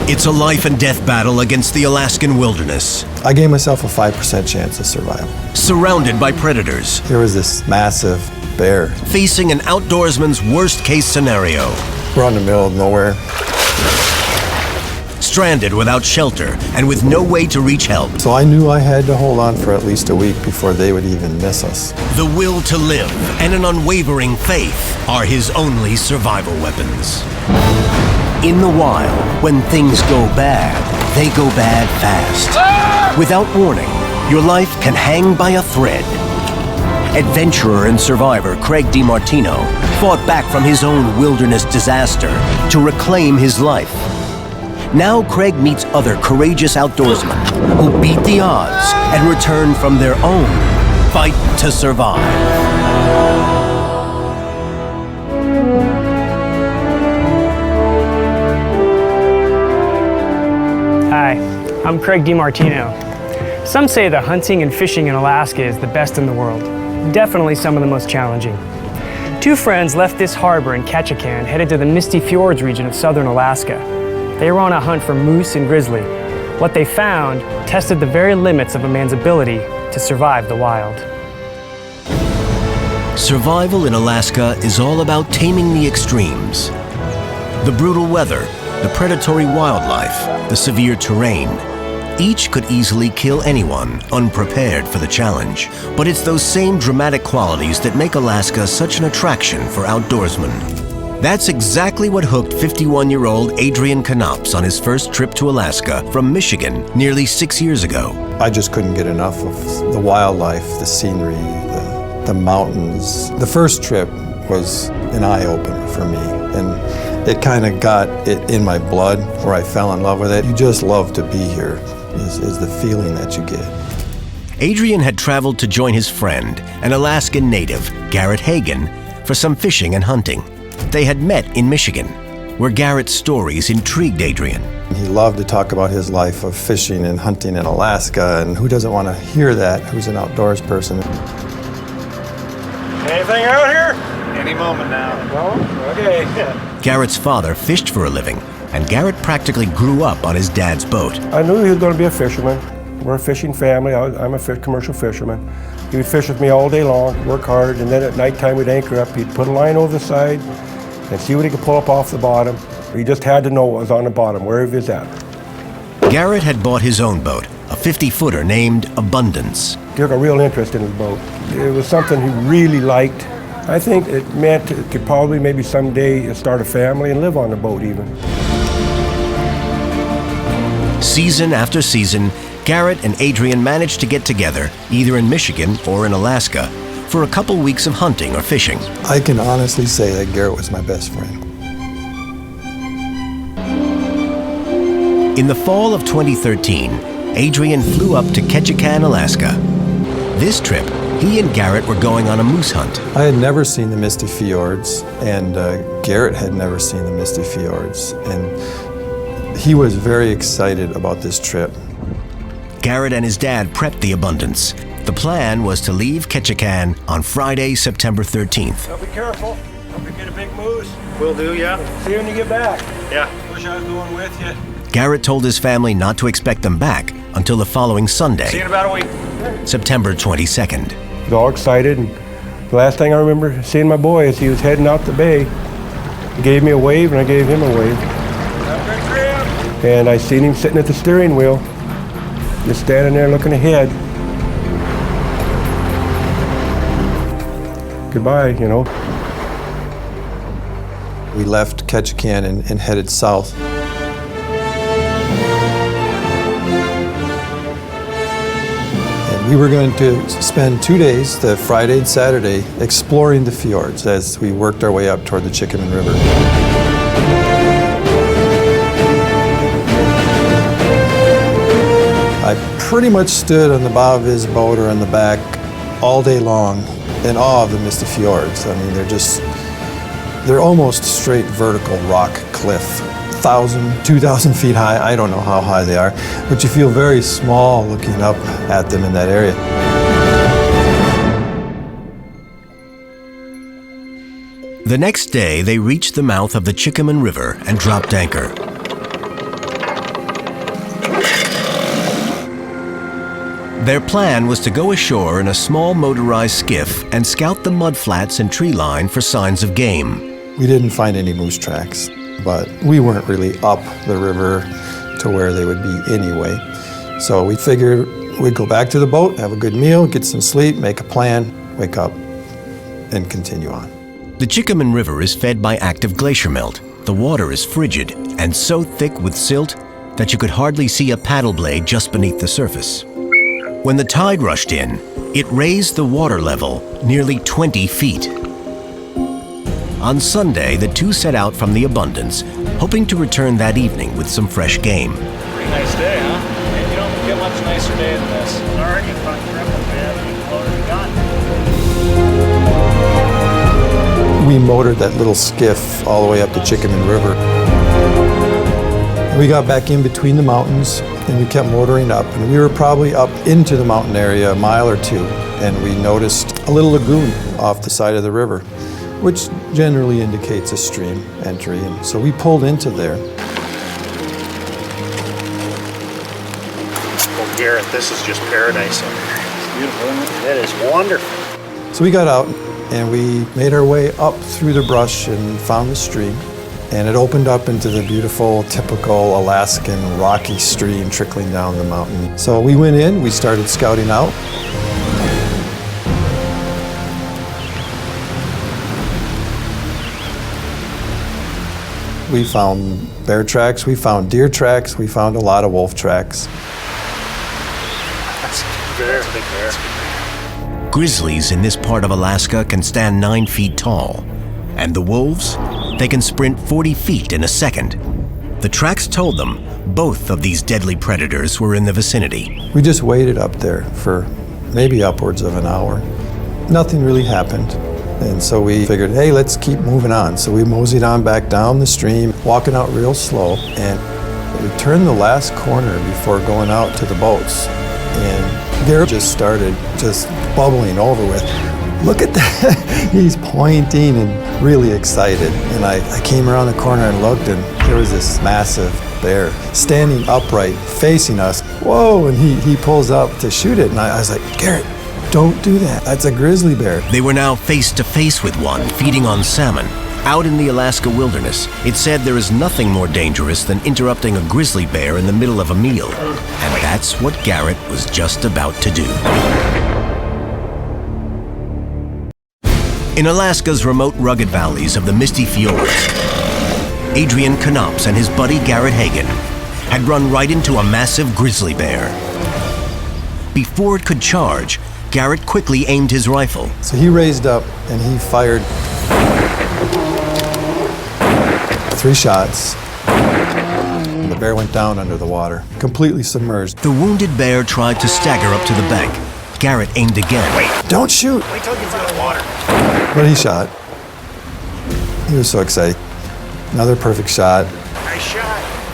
It's a life and death battle against the Alaskan wilderness. I gave myself a 5% chance of survival. Surrounded by predators. There was this massive bear. Facing an outdoorsman's worst-case scenario. We're in the middle of nowhere. Stranded without shelter and with no way to reach help. So I knew I had to hold on for at least a week before they would even miss us. The will to live and an unwavering faith are his only survival weapons. In the wild, when things go bad, they go bad fast. Without warning, your life can hang by a thread. Adventurer and survivor Craig DiMartino fought back from his own wilderness disaster to reclaim his life. Now Craig meets other courageous outdoorsmen who beat the odds and return from their own fight to survive. Hi, I'm Craig DiMartino. Some say that hunting and fishing in Alaska is the best in the world. Definitely some of the most challenging. Two friends left this harbor in Ketchikan, headed to the Misty Fjords region of southern Alaska. They were on a hunt for moose and grizzly. What they found tested the very limits of a man's ability to survive the wild. Survival in Alaska is all about taming the extremes. The brutal weather, the predatory wildlife, the severe terrain. Each could easily kill anyone unprepared for the challenge. But it's those same dramatic qualities that make Alaska such an attraction for outdoorsmen. That's exactly what hooked 51-year-old Adrian Knopps on his first trip to Alaska from Michigan nearly 6 years ago. I just couldn't get enough of the wildlife, the scenery, the mountains. The first trip was an eye-opener for me, and it kind of got it in my blood where I fell in love with it. You just love to be here, is the feeling that you get. Adrian had traveled to join his friend, an Alaskan native, Garrett Hagen, for some fishing and hunting. They had met in Michigan, where Garrett's stories intrigued Adrian. He loved to talk about his life of fishing and hunting in Alaska, and who doesn't want to hear that, who's an outdoors person? Anything out here? Any moment now. No? Okay. Garrett's father fished for a living, and Garrett practically grew up on his dad's boat. I knew he was going to be a fisherman. We're a fishing family. I'm a commercial fisherman. He would fish with me all day long, work hard, and then at nighttime we'd anchor up. He'd put a line over the side and see what he could pull up off the bottom. He just had to know what was on the bottom, wherever he was at. Garrett had bought his own boat, a 50-footer named Abundance. He took a real interest in his boat. It was something he really liked. I think it meant it could probably maybe someday start a family and live on the boat even. Season after season, Garrett and Adrian managed to get together, either in Michigan or in Alaska, for a couple weeks of hunting or fishing. I can honestly say that Garrett was my best friend. In the fall of 2013, Adrian flew up to Ketchikan, Alaska. This trip, he and Garrett were going on a moose hunt. I had never seen the Misty Fjords, and Garrett had never seen the Misty Fjords, and he was very excited about this trip. Garrett and his dad prepped the Abundance. The plan was to leave Ketchikan on Friday, September 13th. Now be careful. Don't forget a big moose. Will do, yeah. See you when you get back. Yeah. Wish I was going with you. Garrett told his family not to expect them back until the following Sunday, See you in about a week. September 22nd. He was all excited, and the last thing I remember seeing my boy as he was heading out the bay. He gave me a wave, and I gave him a wave. And I seen him sitting at the steering wheel, just standing there looking ahead. Goodbye, you know. We left Ketchikan and headed south. And we were going to spend 2 days, the Friday and Saturday, exploring the fjords as we worked our way up toward the Chickaman River. I pretty much stood on the bow of his boat or on the back all day long in awe of the Misty Fjords. I mean, they're almost straight vertical rock cliff, 1,000, 2,000 feet high. I don't know how high they are, but you feel very small looking up at them in that area. The next day, they reached the mouth of the Chickaman River and dropped anchor. Their plan was to go ashore in a small motorized skiff and scout the mudflats and tree line for signs of game. We didn't find any moose tracks, but we weren't really up the river to where they would be anyway. So we figured we'd go back to the boat, have a good meal, get some sleep, make a plan, wake up, and continue on. The Chickaman River is fed by active glacier melt. The water is frigid and so thick with silt that you could hardly see a paddle blade just beneath the surface. When the tide rushed in, it raised the water level nearly 20 feet. On Sunday, the two set out from the Abundance, hoping to return that evening with some fresh game. Pretty nice day, huh? And you don't get much nicer day than this. Already front triple, man. You've already done. We motored that little skiff all the way up the Chickaman River. And we got back in between the mountains and we kept motoring up. And we were probably up into the mountain area a mile or two. And we noticed a little lagoon off the side of the river, which generally indicates a stream entry. And so we pulled into there. Well, Garrett, this is just paradise. It's beautiful, isn't it? It is wonderful. So we got out and we made our way up through the brush and found the stream. And it opened up into the beautiful, typical Alaskan rocky stream trickling down the mountain. So we went in, we started scouting out. We found bear tracks, we found deer tracks, we found a lot of wolf tracks. That's a big bear. Grizzlies in this part of Alaska can stand 9 feet tall, and the wolves, they can sprint 40 feet in a second. The tracks told them both of these deadly predators were in the vicinity. We just waited up there for maybe upwards of an hour. Nothing really happened. And so we figured, hey, let's keep moving on. So we moseyed on back down the stream, walking out real slow. And we turned the last corner before going out to the boats. And Garrett just started just bubbling over with, look at that. He's pointing and really excited. And I came around the corner and looked, and there was this massive bear standing upright, facing us. Whoa, and he pulls up to shoot it. And I was like, Garrett, don't do that. That's a grizzly bear. They were now face to face with one feeding on salmon. Out in the Alaska wilderness, it said there is nothing more dangerous than interrupting a grizzly bear in the middle of a meal. And that's what Garrett was just about to do. In Alaska's remote rugged valleys of the Misty Fjords, Adrian Knopps and his buddy Garrett Hagen had run right into a massive grizzly bear. Before it could charge, Garrett quickly aimed his rifle. So he raised up and he fired 3 shots. And the bear went down under the water, completely submerged. The wounded bear tried to stagger up to the bank. Garrett aimed again. Wait, Don't shoot! wait till it gets out of the water. But he shot. He was so excited. Another perfect shot, Nice shot.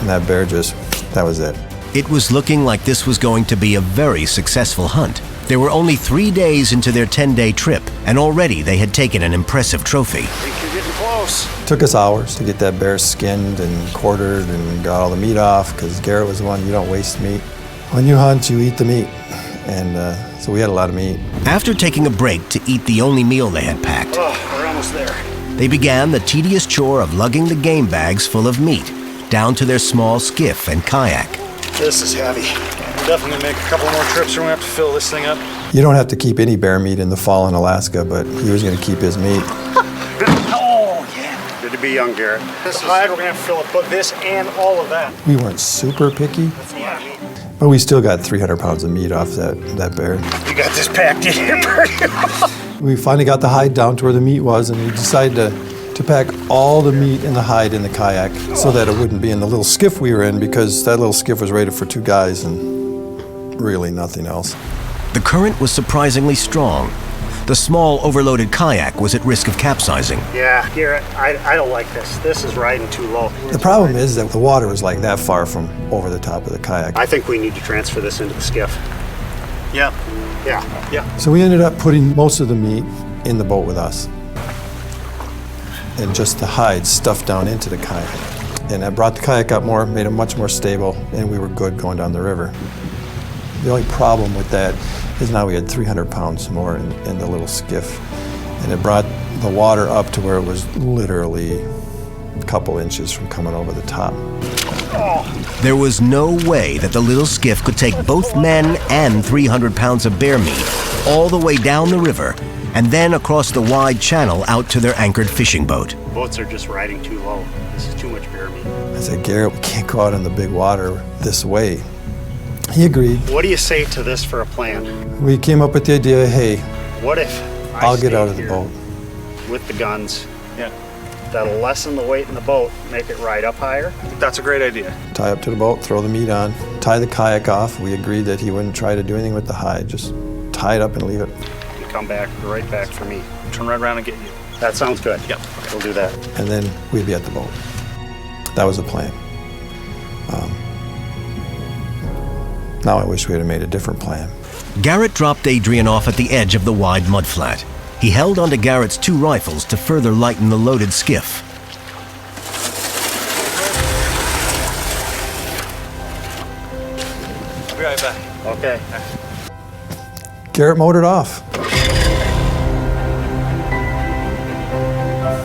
and that bear just, that was it. It was looking like this was going to be a very successful hunt. They were only 3 days into their 10-day trip, and already they had taken an impressive trophy. I think you're getting close. It took us hours to get that bear skinned and quartered and got all the meat off, because Garrett was the one, you don't waste meat. When you hunt, you eat the meat. And so we had a lot of meat. After taking a break to eat the only meal they had packed, Oh, we're almost there. they began the tedious chore of lugging the game bags full of meat down to their small skiff and kayak. This is heavy. We'll definitely make a couple more trips. We're gonna have to fill this thing up. You don't have to keep any bear meat in the fall in Alaska, but he was going to keep his meat. Oh, yeah. Good to be young, Garrett. This hide, we're gonna have to fill up both this and all of that. We weren't super picky, Yeah. but we still got 300 pounds of meat off that bear. You got this packed in here pretty well. We finally got the hide down to where the meat was, and we decided to pack all the meat in the hide in the kayak so that it wouldn't be in the little skiff we were in, because that little skiff was rated for 2 guys and really nothing else. The current was surprisingly strong. The small, overloaded kayak was at risk of capsizing. Yeah, Garrett, I don't like this. This is riding too low. The problem is that the water was like that far from over the top of the kayak. I think we need to transfer this into the skiff. Yeah. Yeah. Yeah. So we ended up putting most of the meat in the boat with us, and just the hides stuffed down into the kayak. And that brought the kayak up more, made it much more stable, and we were good going down the river. The only problem with that is now we had 300 pounds more in the little skiff. And it brought the water up to where it was literally a couple inches from coming over the top. There was no way that the little skiff could take both men and 300 pounds of bear meat all the way down the river and then across the wide channel out to their anchored fishing boat. Boats are just riding too low. This is too much bear meat. I said, Garrett, we can't go out in the big water this way. He agreed. What do you say to this for a plan? We came up with the idea, hey, What if I'll get out of the here boat. with the guns? Yeah. That'll lessen the weight in the boat, make it ride up higher. That's a great idea. Tie up to the boat, throw the meat on, tie the kayak off. We agreed that he wouldn't try to do anything with the hide, just tie it up and leave it. You come back, right back for me. Turn right around and get you. That sounds good. Yep. We'll do that. And then we'd be at the boat. That was the plan. Now I wish we had made a different plan. Garrett dropped Adrian off at the edge of the wide mudflat. He held onto Garrett's 2 rifles to further lighten the loaded skiff. I'll be right back. Okay. Garrett motored off.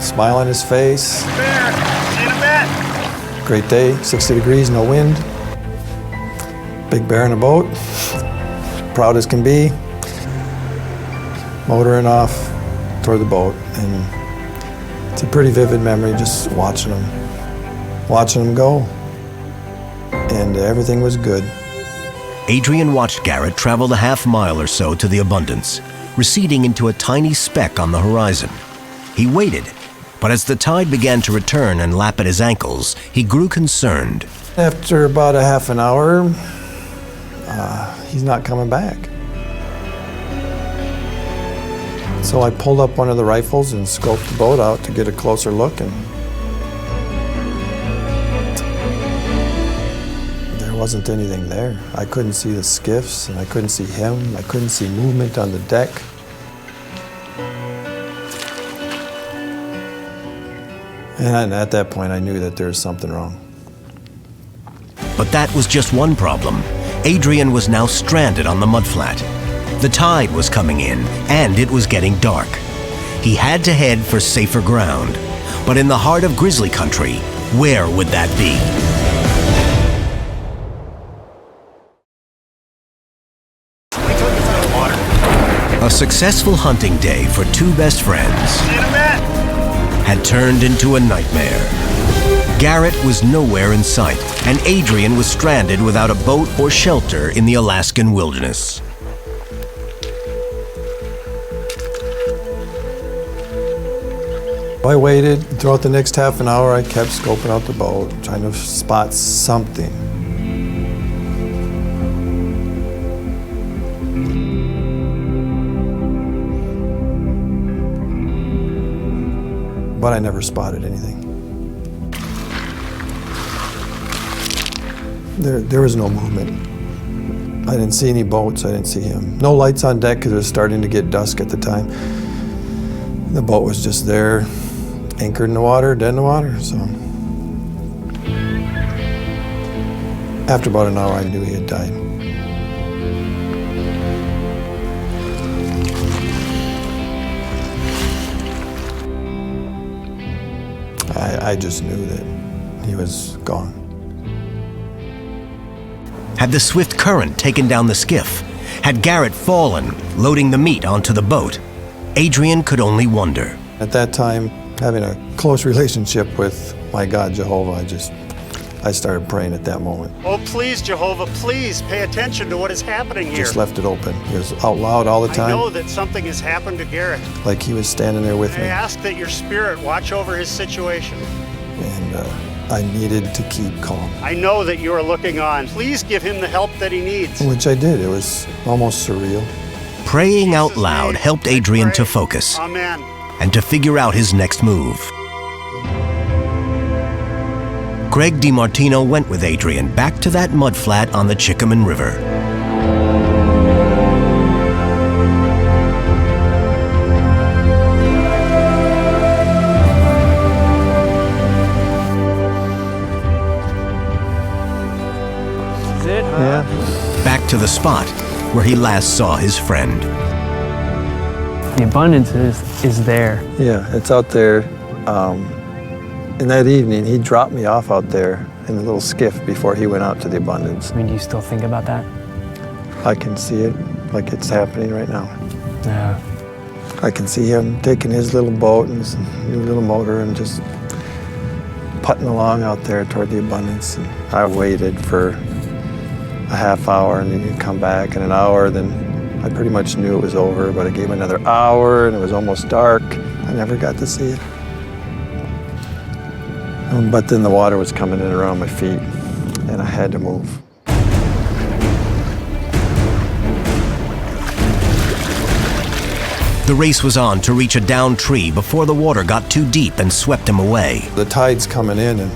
Smile on his face. Bear, see you in a bit. Great day, 60 degrees, no wind. Big bear in a boat. Proud as can be. Motoring off toward the boat. And it's a pretty vivid memory just watching him go. And everything was good. Adrian watched Garrett travel the half-mile or so to the Abundance, receding into a tiny speck on the horizon. He waited, but as the tide began to return and lap at his ankles, he grew concerned. After about a half an hour, he's not coming back. So I pulled up one of the rifles and scoped the boat out to get a closer look, and there wasn't anything there. I couldn't see the skiffs, and I couldn't see him. I couldn't see movement on the deck. And at that point, I knew that there was something wrong. But that was just one problem. Adrian was now stranded on the mudflat. The tide was coming in, and it was getting dark. He had to head for safer ground. But in the heart of grizzly country, where would that be? A successful hunting day for 2 best friends See you in a bit. had turned into a nightmare. Garrett was nowhere in sight, and Adrian was stranded without a boat or shelter in the Alaskan wilderness. I waited. Throughout the next half an hour, I kept scoping out the boat, trying to spot something. But I never spotted anything. There was no movement. I didn't see any boats. I didn't see him. No lights on deck because it was starting to get dusk at the time. The boat was just there, anchored in the water, dead in the water. So after about an hour, I knew he had died. I just knew that he was gone. Had the swift current taken down the skiff? Had Garrett fallen, loading the meat onto the boat? Adrian could only wonder. At that time, having a close relationship with my God, Jehovah, I started praying at that moment. Oh, please, Jehovah, please pay attention to what is happening here. Just left it open. It was out loud all the I time, know that something has happened to Garrett. like he was standing there with I me. ask that your spirit watch over his situation. And I needed to keep calm, I know that you are looking on. Please give him the help that he needs. which I did. It was almost surreal. Praying out Jesus' loud name, helped I Adrian to pray. focus Amen. and to figure out his next move. Greg DiMartino went with Adrian back to that mudflat on the Chickaman River. it, huh? Yeah. Back to the spot where he last saw his friend. The abundance is there. Yeah, it's out there. And that evening, he dropped me off out there in the little skiff before he went out to the abundance. I mean, do you still think about that? I can see it like it's happening right now. Yeah. I can see him taking his little boat and his new little motor and just putting along out there toward the abundance. And I waited for a half hour and then he'd come back in an hour. Then I pretty much knew it was over, but I gave him another hour and it was almost dark. I never got to see it. But then the water was coming in around my feet and I had to move. The race was on to reach a downed tree before the water got too deep and swept him away. The tide's coming in and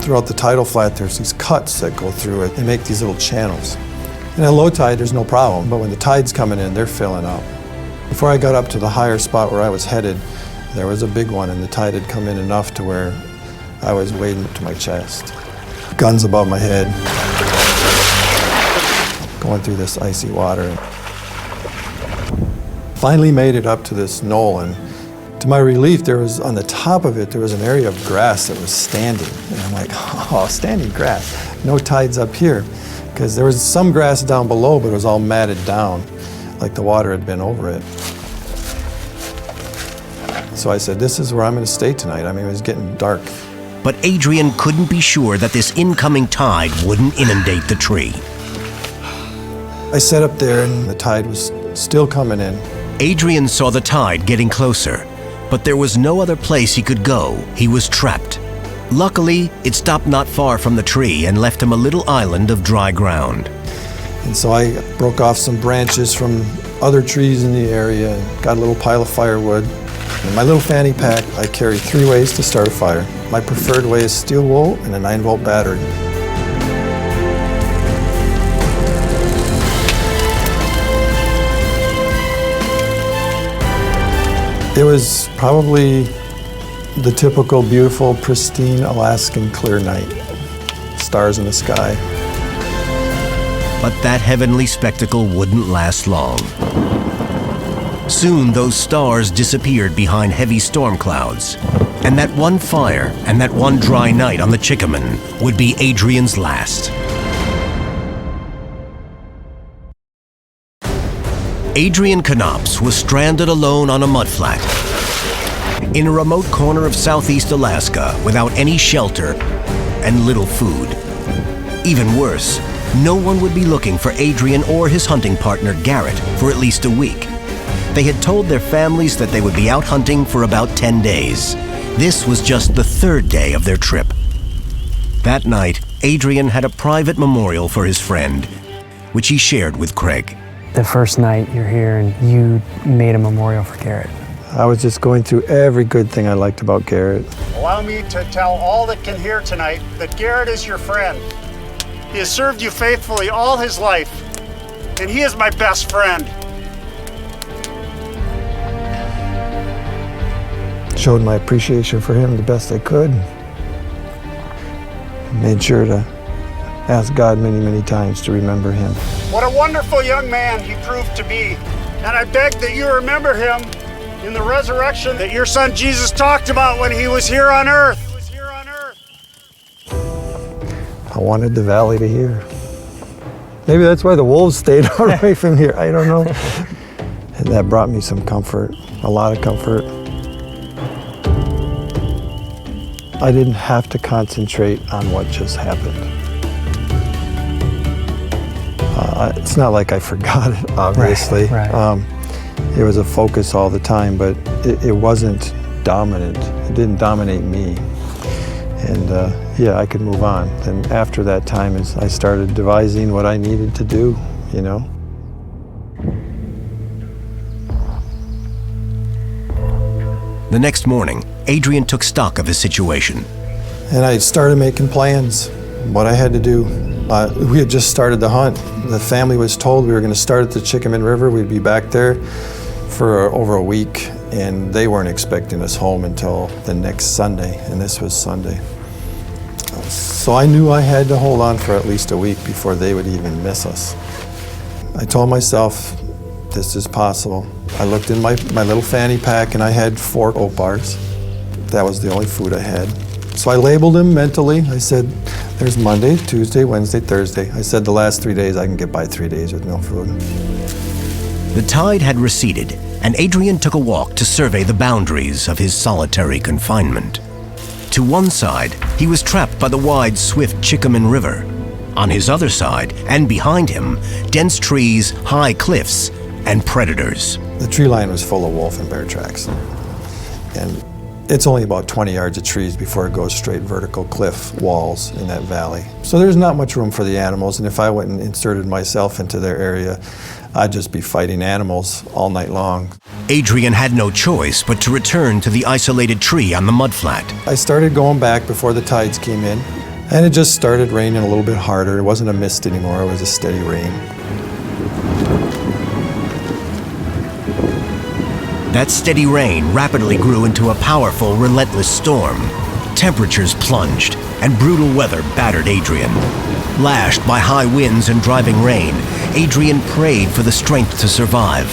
throughout the tidal flat there's these cuts that go through it and make these little channels. And at low tide there's no problem, but when the tide's coming in, they're filling up. Before I got up to the higher spot where I was headed, there was a big one and the tide had come in enough to where I was wading to my chest. Guns above my head. Going through this icy water. Finally made it up to this knoll, and to my relief, there was, on the top of it, there was an area of grass that was standing. And I'm like, oh, standing grass. No tides up here. Because there was some grass down below, but it was all matted down, like the water had been over it. So I said, this is where I'm going to stay tonight. I mean, it was getting dark. But Adrian couldn't be sure that this incoming tide wouldn't inundate the tree. I sat up there and the tide was still coming in. Adrian saw the tide getting closer, but there was no other place he could go. He was trapped. Luckily, it stopped not far from the tree and left him a little island of dry ground. And so I broke off some branches from other trees in the area and got a little pile of firewood. In my little fanny pack, I carry 3 ways to start a fire. My preferred way is steel wool and a 9-volt battery. It was probably the typical beautiful, pristine, Alaskan clear night. Stars in the sky. But that heavenly spectacle wouldn't last long. Soon those stars disappeared behind heavy storm clouds, and that one fire and that one dry night on the Chickaman would be Adrian's last. Adrian Knopps was stranded alone on a mudflat in a remote corner of southeast Alaska without any shelter and little food. Even worse, no one would be looking for Adrian or his hunting partner Garrett for at least a week. They had told their families that they would be out hunting for about 10 days. This was just the 3rd day of their trip. That night, Adrian had a private memorial for his friend, which he shared with Craig. The first night you're here and you made a memorial for Garrett. I was just going through every good thing I liked about Garrett. Allow me to tell all that can hear tonight that Garrett is your friend. He has served you faithfully all his life, and he is my best friend. Showed my appreciation for him the best I could. Made sure to ask God many, many times to remember him. What a wonderful young man he proved to be. And I beg that you remember him in the resurrection that your son Jesus talked about when he was here on earth. I wanted the valley to hear. Maybe that's why the wolves stayed away from here, I don't know. And that brought me some comfort, a lot of comfort. I didn't have to concentrate on what just happened. It's not like I forgot it, obviously. Right. It was a focus all the time, but it wasn't dominant. It didn't dominate me. And yeah, I could move on. And after that time, I started devising what I needed to do, you know. The next morning, Adrian took stock of his situation. And I started making plans, what I had to do. We had just started the hunt. The family was told we were going to start at the Chickaman River. We'd be back there for over a week, and they weren't expecting us home until the next Sunday, and this was Sunday. So So I knew I had to hold on for at least a week before they would even miss us. I told myself, this is possible. I looked in my little fanny pack and I had 4 oat bars. That was the only food I had. So I labeled them mentally. I said, there's Monday, Tuesday, Wednesday, Thursday. I said the last 3 days I can get by 3 days with no food. The tide had receded, and Adrian took a walk to survey the boundaries of his solitary confinement. To one side, he was trapped by the wide, swift Chickaman River. On his other side, and behind him, dense trees, high cliffs, and predators. The tree line was full of wolf and bear tracks. And it's only about 20 yards of trees before it goes straight vertical cliff walls in that valley. So there's not much room for the animals, and if I went and inserted myself into their area, I'd just be fighting animals all night long. Adrian had no choice but to return to the isolated tree on the mudflat. I started going back before the tides came in, and it just started raining a little bit harder. It wasn't a mist anymore, it was a steady rain. That steady rain rapidly grew into a powerful, relentless storm. Temperatures plunged, and brutal weather battered Adrian. Lashed by high winds and driving rain, Adrian prayed for the strength to survive.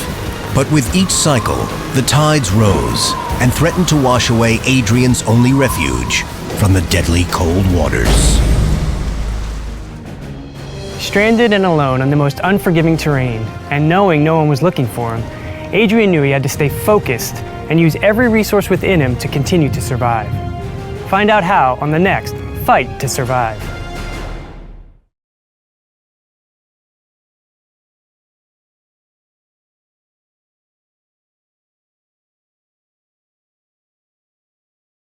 But with each cycle, the tides rose and threatened to wash away Adrian's only refuge from the deadly cold waters. Stranded and alone on the most unforgiving terrain, and knowing no one was looking for him, Adrian knew he had to stay focused and use every resource within him to continue to survive. Find out how on the next Fight to Survive.